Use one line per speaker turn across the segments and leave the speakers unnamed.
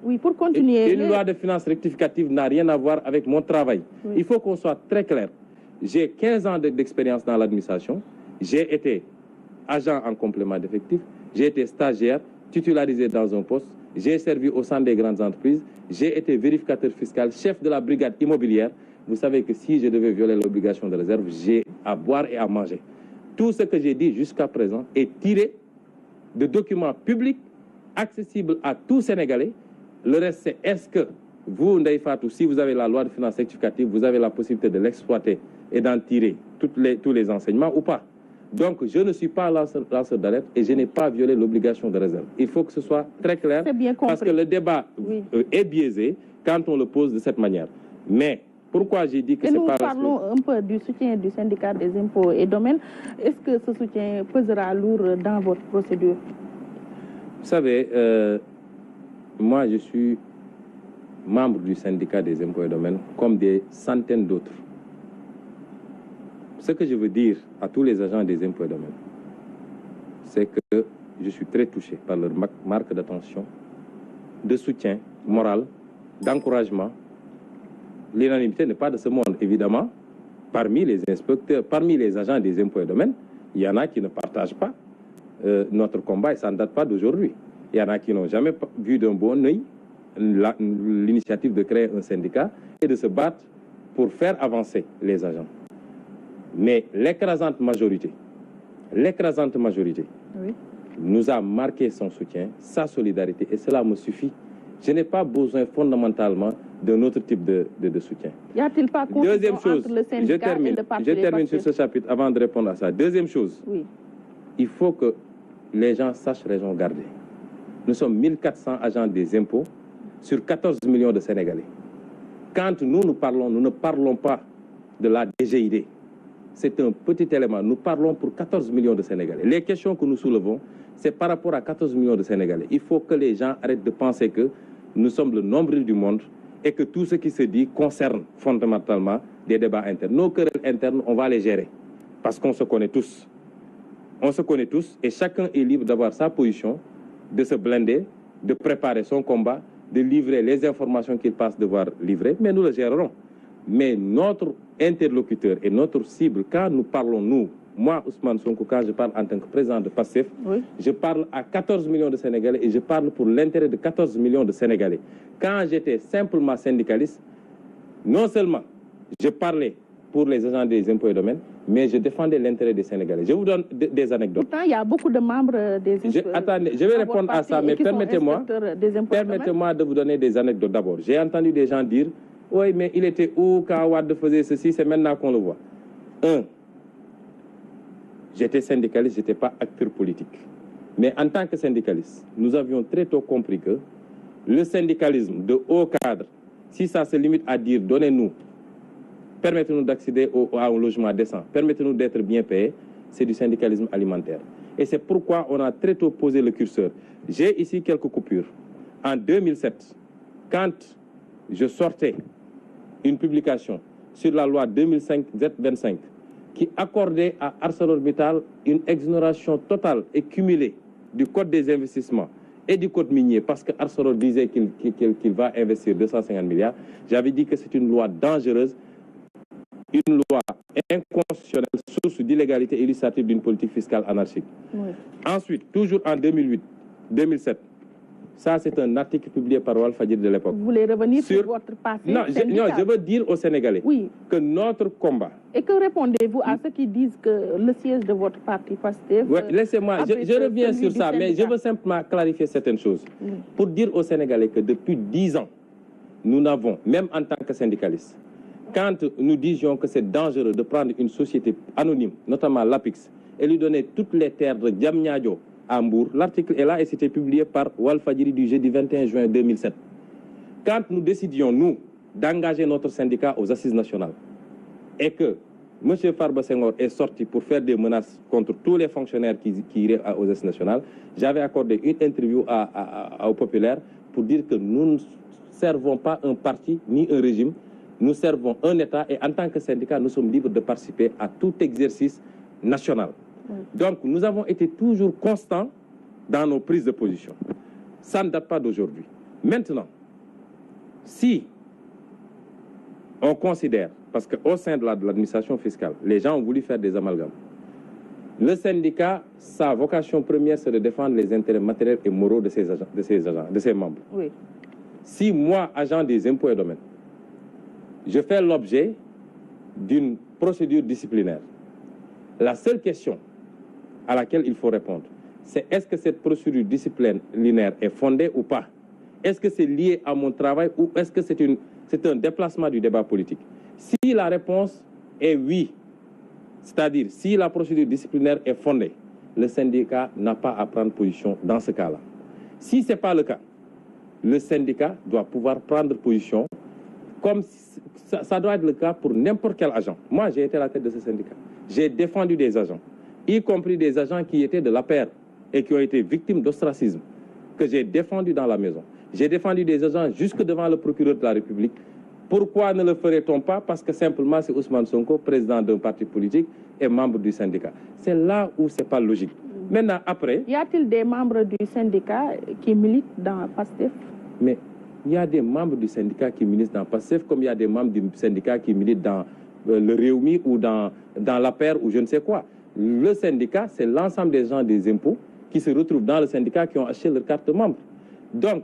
Oui, pour continuer.
Une loi de finances rectificative n'a rien à voir avec mon travail. Oui. Il faut qu'on soit très clair. J'ai 15 ans d'expérience dans l'administration. J'ai été agent en complément d'effectifs. J'ai été stagiaire, titularisé dans un poste. J'ai servi au sein des grandes entreprises. J'ai été vérificateur fiscal, chef de la brigade immobilière. Vous savez que si je devais violer l'obligation de réserve, j'ai à boire et à manger. Tout ce que j'ai dit jusqu'à présent est tiré de documents publics accessibles à tout Sénégalais. Le reste, c'est est-ce que vous, Ndeye Fatou, si vous avez la loi de finances rectificative, vous avez la possibilité de l'exploiter et d'en tirer tous les enseignements ou pas? Donc, je ne suis pas lanceur d'alerte et je n'ai pas violé l'obligation de réserve. Il faut que ce soit très clair parce que le débat est biaisé quand on le pose de cette manière. Mais pourquoi j'ai dit que c'est pas...
Nous parlons un peu du soutien du syndicat des impôts et domaines. Est-ce que ce soutien pesera lourd dans votre procédure?
Vous savez, moi je suis membre du syndicat des impôts et domaines comme des centaines d'autres. Ce que je veux dire à tous les agents des impôts et domaines, c'est que je suis très touché par leur marque d'attention, de soutien moral, d'encouragement. L'unanimité n'est pas de ce monde, évidemment. Parmi les inspecteurs, parmi les agents des impôts et domaines, il y en a qui ne partagent pas notre combat et ça ne date pas d'aujourd'hui. Il y en a qui n'ont jamais vu d'un bon œil l'initiative de créer un syndicat et de se battre pour faire avancer les agents. Mais l'écrasante majorité oui, nous a marqué son soutien, sa solidarité, et cela me suffit. Je n'ai pas besoin fondamentalement d'un autre type de soutien.
Y a-t-il pas
deuxième chose,
entre le syndicat et le parti?
Je termine sur ce chapitre avant de répondre à ça. Deuxième chose, oui, il faut que les gens sachent raison garder. Nous sommes 1400 agents des impôts sur 14 millions de Sénégalais. Quand nous parlons, nous ne parlons pas de la DGID. C'est un petit élément. Nous parlons pour 14 millions de Sénégalais. Les questions que nous soulevons, c'est par rapport à 14 millions de Sénégalais. Il faut que les gens arrêtent de penser que nous sommes le nombril du monde et que tout ce qui se dit concerne fondamentalement des débats internes. Nos querelles internes, on va les gérer parce qu'on se connaît tous. On se connaît tous et chacun est libre d'avoir sa position, de se blinder, de préparer son combat, de livrer les informations qu'il pense devoir livrer, mais nous le gérerons. Mais notre interlocuteur et notre cible, quand nous parlons, nous, moi, Ousmane Sonko, quand je parle en tant que président de PASTEF, oui, je parle à 14 millions de Sénégalais et je parle pour l'intérêt de 14 millions de Sénégalais. Quand j'étais simplement syndicaliste, non seulement je parlais pour les agents des impôts et domaines, mais je défendais l'intérêt des Sénégalais. Je vous donne des anecdotes.
Pourtant, il y a beaucoup de membres des impôts.
Attendez, je vais répondre à ça, mais permettez-moi de vous donner des anecdotes d'abord. J'ai entendu des gens dire, oui, mais il était où quand Wade faisait ceci, c'est maintenant qu'on le voit. J'étais syndicaliste, je n'étais pas acteur politique. Mais en tant que syndicaliste, nous avions très tôt compris que le syndicalisme de haut cadre, si ça se limite à dire donnez-nous, permettez-nous d'accéder à un logement décent, permettez-nous d'être bien payés, c'est du syndicalisme alimentaire. Et c'est pourquoi on a très tôt posé le curseur. J'ai ici quelques coupures. En 2007, quand je sortais une publication sur la loi 2005-Z25 qui accordait à ArcelorMittal une exonération totale et cumulée du code des investissements et du code minier parce que Arcelor disait qu'il va investir 250 milliards, j'avais dit que c'est une loi dangereuse, une loi inconstitutionnelle, source d'illégalité illustrative d'une politique fiscale anarchique. Oui. Ensuite, toujours en 2008-2007, ça, c'est un article publié par Walfadjri de l'époque.
Vous voulez revenir sur votre passé?
Non, je veux dire aux Sénégalais que notre combat...
Et que répondez-vous à ceux qui disent que le siège de votre parti PASTEF...
Oui, laissez-moi, je reviens sur ça, mais je veux simplement clarifier certaines choses. Oui. Pour dire aux Sénégalais que depuis 10 ans, nous n'avons, même en tant que syndicalistes, quand nous disions que c'est dangereux de prendre une société anonyme, notamment l'APIX, et lui donner toutes les terres de Diamniadio, à Mbour. L'article est là et c'était publié par Walfadjri du jeudi 21 juin 2007. Quand nous décidions, nous, d'engager notre syndicat aux assises nationales et que M. Farba Senghor est sorti pour faire des menaces contre tous les fonctionnaires qui iraient aux assises nationales, j'avais accordé une interview au Populaire pour dire que nous ne servons pas un parti ni un régime, nous servons un État et en tant que syndicat, nous sommes libres de participer à tout exercice national. Donc, nous avons été toujours constants dans nos prises de position. Ça ne date pas d'aujourd'hui. Maintenant, Si on considère, parce qu'au sein de l'administration fiscale, les gens ont voulu faire des amalgames. Le syndicat, sa vocation première, c'est de défendre les intérêts matériels et moraux de ses membres.
Oui.
Si moi, agent des impôts et domaines, je fais l'objet d'une procédure disciplinaire, la seule question à laquelle il faut répondre, c'est est-ce que cette procédure disciplinaire est fondée ou pas? Est-ce que c'est lié à mon travail ou est-ce que c'est un déplacement du débat politique? Si la réponse est oui, c'est-à-dire si la procédure disciplinaire est fondée, le syndicat n'a pas à prendre position dans ce cas-là. Si ce n'est pas le cas, le syndicat doit pouvoir prendre position comme ça doit être le cas pour n'importe quel agent. Moi, j'ai été à la tête de ce syndicat. J'ai défendu des agents, y compris des agents qui étaient de l'APR et qui ont été victimes d'ostracisme, que j'ai défendu dans la maison. J'ai défendu des agents jusque devant le procureur de la République. Pourquoi ne le ferait-on pas? Parce que simplement c'est Ousmane Sonko, président d'un parti politique et membre du syndicat. C'est là où c'est pas logique. Maintenant, après...
Y a-t-il des membres du syndicat qui militent dans PASTEF?
Mais il y a des membres du syndicat qui militent dans PASTEF, comme il y a des membres du syndicat qui militent dans le Réumi ou dans l'APR ou je ne sais quoi. Le syndicat, c'est l'ensemble des gens des impôts qui se retrouvent dans le syndicat qui ont acheté leur carte de membre. Donc,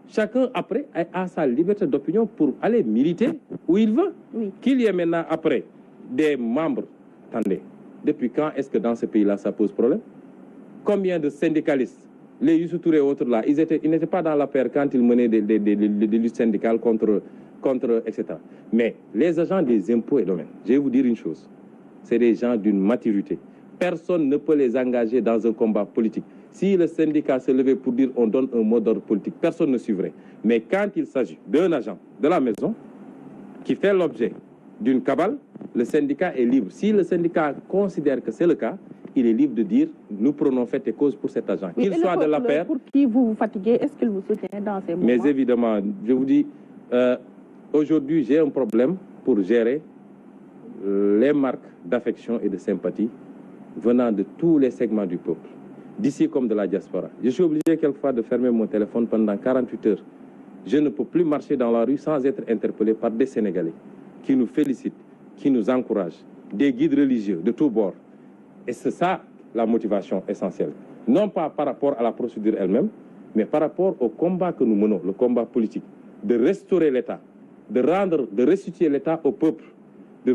chacun, après, a sa liberté d'opinion pour aller militer où il veut.
Oui.
Qu'il y ait maintenant, après, des membres... Attendez, depuis quand est-ce que dans ce pays-là, ça pose problème? Combien de syndicalistes, les Youssou Touré et autres là, ils n'étaient pas dans la paire quand ils menaient des luttes syndicales contre, etc. Mais les agents des impôts et domaines, je vais vous dire une chose, c'est des gens d'une maturité. Personne ne peut les engager dans un combat politique. Si le syndicat se levait pour dire on donne un mot d'ordre politique, personne ne suivrait. Mais quand il s'agit d'un agent de la maison qui fait l'objet d'une cabale, le syndicat est libre. Si le syndicat considère que c'est le cas, il est libre de dire nous prenons fait et cause pour cet agent.
Oui,
qu'il soit de la paire.
Pour qui vous vous fatiguez, est-ce qu'il vous soutient dans ces moments?
Mais évidemment, je vous dis, aujourd'hui j'ai un problème pour gérer les marques d'affection et de sympathie venant de tous les segments du peuple, d'ici comme de la diaspora. Je suis obligé quelquefois de fermer mon téléphone pendant 48 heures. Je ne peux plus marcher dans la rue sans être interpellé par des Sénégalais qui nous félicitent, qui nous encouragent, des guides religieux de tous bords. Et c'est ça la motivation essentielle. Non pas par rapport à la procédure elle-même, mais par rapport au combat que nous menons, le combat politique, de restaurer l'État, de restituer l'État au peuple, de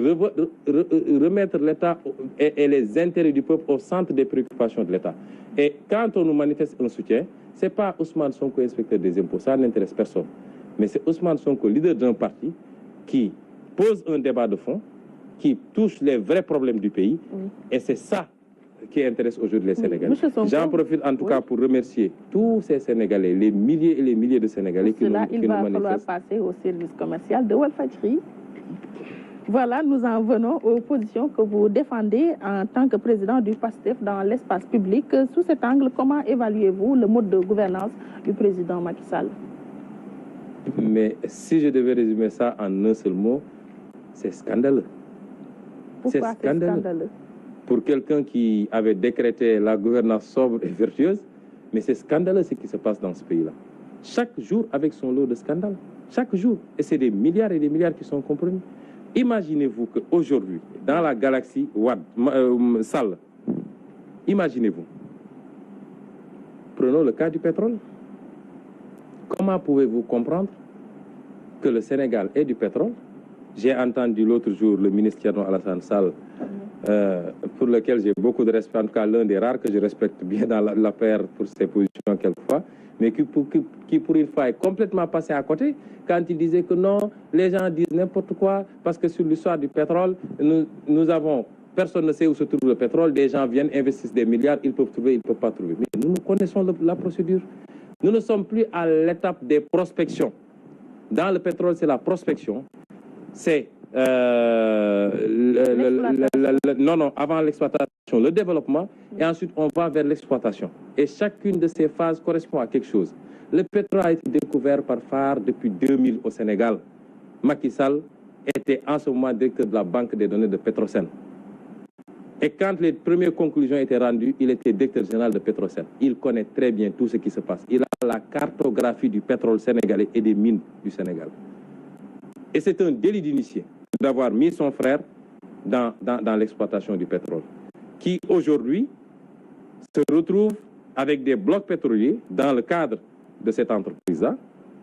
remettre l'État et les intérêts du peuple au centre des préoccupations de l'État. Et quand on nous manifeste un soutien, ce n'est pas Ousmane Sonko, inspecteur des impôts, ça n'intéresse personne. Mais c'est Ousmane Sonko, leader d'un parti, qui pose un débat de fond, qui touche les vrais problèmes du pays. Oui. Et c'est ça qui intéresse aujourd'hui les Sénégalais. J'en profite en tout cas pour remercier tous ces Sénégalais, les milliers et les milliers de Sénégalais qui nous manifestent.
Il va falloir passer au service commercial de Walfadjri. Voilà, nous en venons aux positions que vous défendez en tant que président du PASTEF dans l'espace public. Sous cet angle, comment évaluez-vous le mode de gouvernance du président Macky Sall?
Mais si je devais résumer ça en un seul mot, c'est scandaleux.
Pourquoi c'est scandaleux?
Pour quelqu'un qui avait décrété la gouvernance sobre et vertueuse, mais c'est scandaleux ce qui se passe dans ce pays-là. Chaque jour avec son lot de scandales. Chaque jour. Et c'est des milliards et des milliards qui sont compromis. Imaginez-vous qu'aujourd'hui, dans la galaxie Sall, imaginez-vous, prenons le cas du pétrole. Comment pouvez-vous comprendre que le Sénégal ait du pétrole? J'ai entendu l'autre jour le ministre Alassane Sall, pour lequel j'ai beaucoup de respect, en tout cas l'un des rares que je respecte bien dans l'affaire pour ses positions quelquefois, mais qui pour une fois est complètement passé à côté quand il disait que non, les gens disent n'importe quoi parce que sur l'histoire du pétrole, nous avons, personne ne sait où se trouve le pétrole, des gens viennent, investissent des milliards, ils peuvent trouver, ils ne peuvent pas trouver. Mais nous connaissons la procédure. Nous ne sommes plus à l'étape des prospections. Dans le pétrole, c'est la prospection. C'est non, avant l'exploitation, le développement, et ensuite on va vers l'exploitation. Et chacune de ces phases correspond à quelque chose. Le pétrole a été découvert par phare depuis 2000 au Sénégal. Macky Sall était en ce moment directeur de la banque des données de Petrosen. Et quand les premières conclusions étaient rendues, il était directeur général de Petrosen. Il connaît très bien tout ce qui se passe. Il a la cartographie du pétrole sénégalais et des mines du Sénégal. Et c'est un délit d'initié d'avoir mis son frère dans l'exploitation du pétrole, qui aujourd'hui se retrouve avec des blocs pétroliers dans le cadre de cette entreprise-là,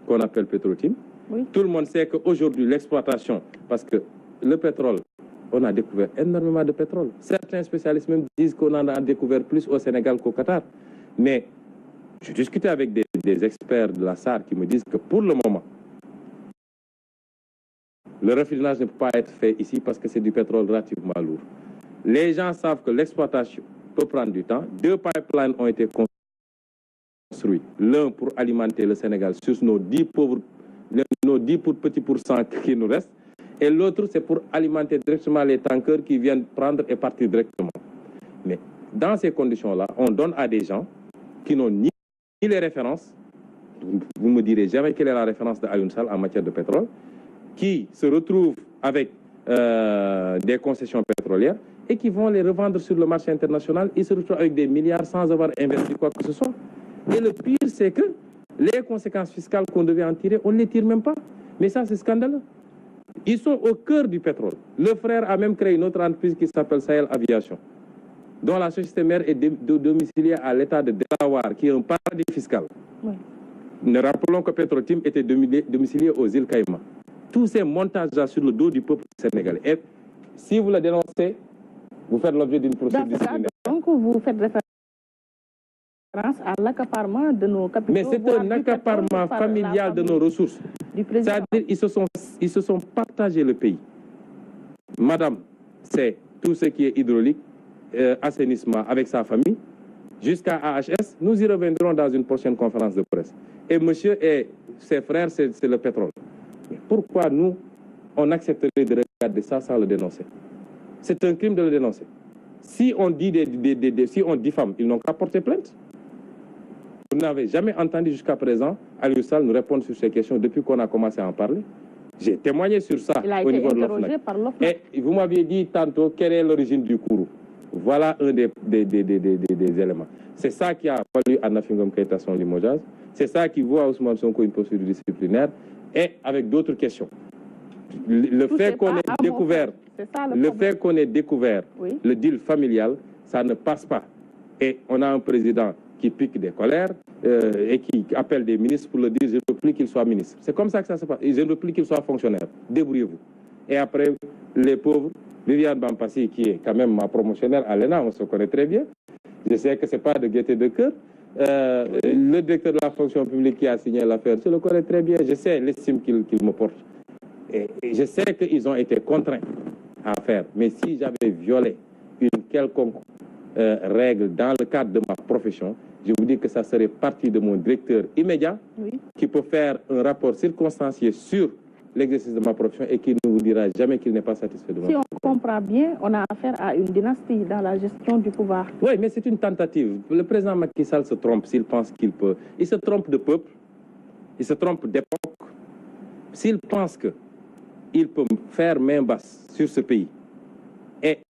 qu'on appelle Petrotim. Oui. Tout le monde sait qu'aujourd'hui, l'exploitation, parce que le pétrole, on a découvert énormément de pétrole. Certains spécialistes même disent qu'on en a découvert plus au Sénégal qu'au Qatar. Mais j'ai discuté avec des experts de la SAR qui me disent que pour le moment, le raffinage ne peut pas être fait ici parce que c'est du pétrole relativement lourd. Les gens savent que l'exploitation peut prendre du temps. 2 pipelines ont été construits. L'un pour alimenter le Sénégal sur nos 10 petits pourcents qui nous restent. Et l'autre, c'est pour alimenter directement les tankers qui viennent prendre et partir directement. Mais dans ces conditions-là, on donne à des gens qui n'ont ni les références, vous me direz jamais quelle est la référence de Alioune Sall en matière de pétrole, qui se retrouvent avec des concessions pétrolières et qui vont les revendre sur le marché international. Ils se retrouvent avec des milliards sans avoir investi quoi que ce soit. Et le pire, c'est que les conséquences fiscales qu'on devait en tirer, on ne les tire même pas. Mais ça, c'est scandaleux. Ils sont au cœur du pétrole. Le frère a même créé une autre entreprise qui s'appelle Sahel Aviation, dont la société mère est domiciliée à l'État de Delaware, qui est un paradis fiscal. Oui. Nous rappelons que Petrotim était domicilié aux îles Caïmans. Tous ces montages-là sur le dos du peuple sénégalais. Et si vous le dénoncez, vous faites l'objet d'une procédure disciplinaire.
Donc vous faites référence à l'accaparement de nos capitaux.
Mais c'est un accaparement familial de nos ressources. C'est-à-dire ils se sont partagés le pays. Madame, c'est tout ce qui est hydraulique, assainissement avec sa famille, jusqu'à AHS. Nous y reviendrons dans une prochaine conférence de presse. Et monsieur et ses frères, c'est le pétrole. Mais pourquoi nous, on accepterait de regarder ça sans le dénoncer? C'est un crime de le dénoncer. Si on dit si on diffame, ils n'ont qu'à porter plainte. Vous n'avez jamais entendu jusqu'à présent Alioune Sall nous répondre sur ces questions depuis qu'on a commencé à en parler. J'ai témoigné sur ça au niveau de l'OFNAC. Et vous m'aviez dit tantôt quelle est l'origine du courroux. Voilà un des éléments. C'est ça qui a valu à Nafi Ngom Keïta son limogeage. C'est ça qui vaut à Ousmane Sonko une procédure disciplinaire et avec d'autres questions. Le fait qu'on ait découvert, oui, le deal familial, ça ne passe pas. Et on a un président qui pique des colères et qui appelle des ministres pour le dire je ne veux plus qu'il soit ministre. C'est comme ça que ça se passe. Je ne veux plus qu'il soit fonctionnaire. Débrouillez-vous. Et après, les pauvres, Viviane Bampassi, qui est quand même ma promotionnaire à l'ENA, on se connaît très bien. Je sais que ce n'est pas de gaieté de cœur. Le directeur de la fonction publique qui a signé l'affaire, je le connais très bien. Je sais l'estime qu'il me porte. Et je sais qu'ils ont été contraints à faire. Mais si j'avais violé une quelconque règle dans le cadre de ma profession, je vous dis que ça serait parti de mon directeur immédiat, oui, qui peut faire un rapport circonstancié sur l'exercice de ma profession et qui ne vous dira jamais qu'il n'est pas satisfait de moi.
Si on comprend bien, on a affaire à une dynastie dans la gestion du pouvoir.
Oui, mais c'est une tentative. Le président Macky Sall se trompe s'il pense qu'il peut. Il se trompe de peuple, il se trompe d'époque. S'il pense qu'il peut faire main basse sur ce pays et